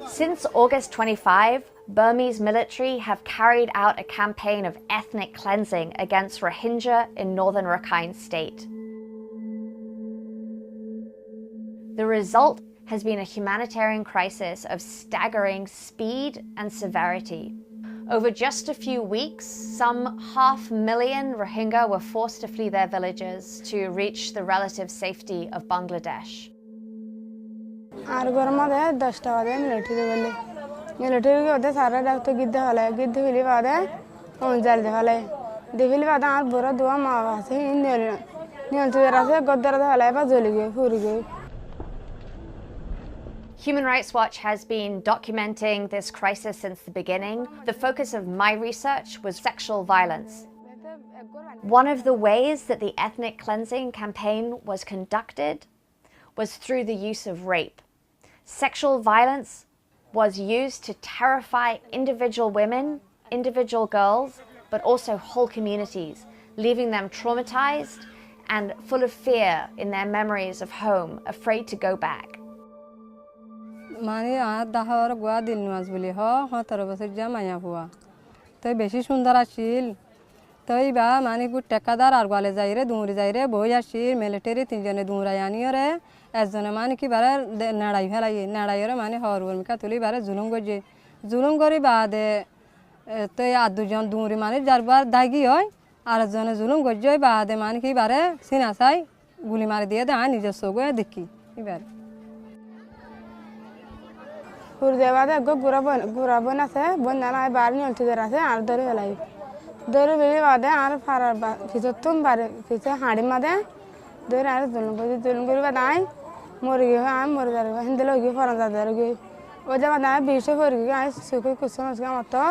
Since August 25, Burmese military have carried out a campaign of ethnic cleansing against Rohingya in northern Rakhine state. The result has been a humanitarian crisis of staggering speed and severity. Over just a few weeks, some 500,000 Rohingya were forced to flee their villages to reach the relative safety of Bangladesh. Human Rights Watch has been documenting this crisis since the beginning. The focus of my research was sexual violence. One of the ways that the ethnic cleansing campaign was conducted was through the use of rape. Sexual violence was used to terrify individual women, individual girls, but also whole communities, leaving them traumatized and full of fear in their memories of home, afraid to go back. मानी आज 10 वर गुआ दिल निवास बोली हो 17 बছর জামাইয়া हुआ তো বেশি সুন্দর আসিল তই বা মানে গু টেকাদার আর গলে যাইরে দুমরি যাইরে বই আসিল মিলিটারি তিনজনে দুমরাই আনিয়রে একজনে মানে কি বারে নাড়াই ফেলাই নাড়াইরে মানে হরবর্মিকা তুলি বারে জুলুম করি বাদে তই আর দুজন দুমরি মানে যারবার দাগি হয় আর একজনে জুলুম গজ্জই বাদে মানে কি বারে সিনা চাই গুলি মারি দিয়ে দে নিজের চোখে দেখি এবার Kurdevaada go gurabona se bonnana barni oltidera se ar dori velai dori veli vade ar farar ba fisotum bare fise hadi made dori ar dulun gori vadai mori ge am mori dar hindelo ge faran dar ge o jaba na bisho for ge ai suko kuson usga mato.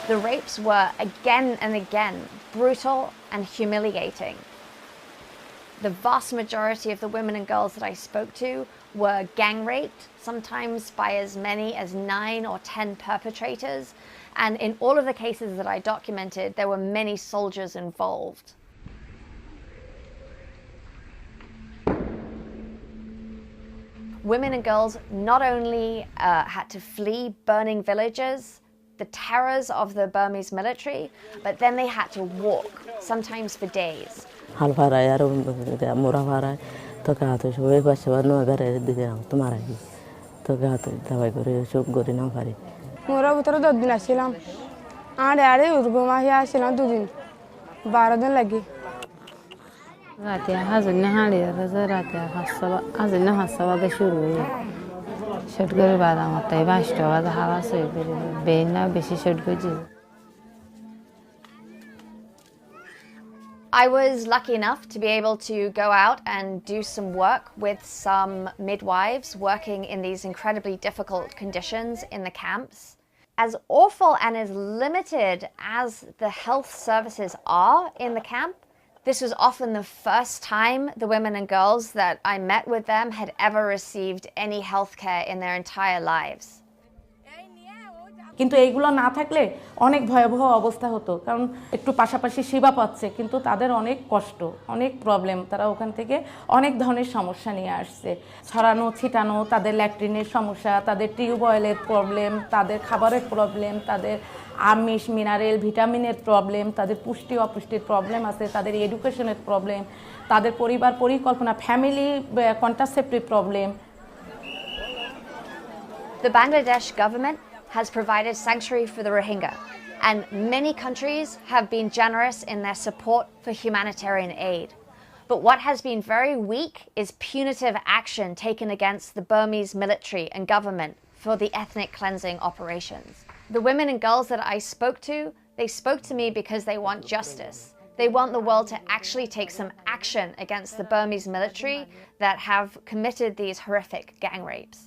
The rapes were again and again brutal and humiliating. The vast majority of the women and girls that I spoke to were gang raped, sometimes by as many as 9 or 10 perpetrators. And in all of the cases that I documented, there were many soldiers involved. Women and girls not only had to flee burning villages, the terrors of the Burmese military, but then they had to walk, sometimes for days. Halfaray aro murafaray to gato shoy baswa no gare dige to marai to gato dabai gore shob gore na pare mura butaro dodin asilam ade ade urgoma hi asilam dudin 12 din lagi রাতে হাজুন না হাড়ি রাজা রাতে হাসবা হাজুন না হাসবা গে শুরু হই shot করে বাদ আমার তাই 22টা বাজে হাওয়া সই করে বেনা বেশি শট গজি I was lucky enough to be able to go out and do some work with some midwives working in these incredibly difficult conditions in the camps. As awful and as limited as the health services are in the camp, this was often the first time the women and girls that I met with them had ever received any health care in their entire lives. কিন্তু এইগুলো না থাকলে অনেক ভয়াবহ অবস্থা হতো কারণ একটু পাশাপাশি সেবা পাচ্ছে কিন্তু তাদের অনেক কষ্ট অনেক প্রবলেম তারা ওখান থেকে অনেক ধরনের সমস্যা নিয়ে আসছে ছড়ানো ছিটানো তাদের ল্যাট্রিনের সমস্যা তাদের টিউবওয়েলের প্রবলেম তাদের খাবারের প্রবলেম তাদের আমিষ মিনারেল ভিটামিনের প্রবলেম তাদের পুষ্টি অপুষ্টির প্রবলেম আছে তাদের এডুকেশনের প্রবলেম তাদের পরিবার পরিকল্পনা family contraceptive problem The Bangladesh government has provided sanctuary for the Rohingya, and many countries have been generous in their support for humanitarian aid. But what has been very weak is punitive action taken against the Burmese military and government for the ethnic cleansing operations. The women and girls that I spoke to, they spoke to me because they want justice. They want the world to actually take some action against the Burmese military that have committed these horrific gang rapes.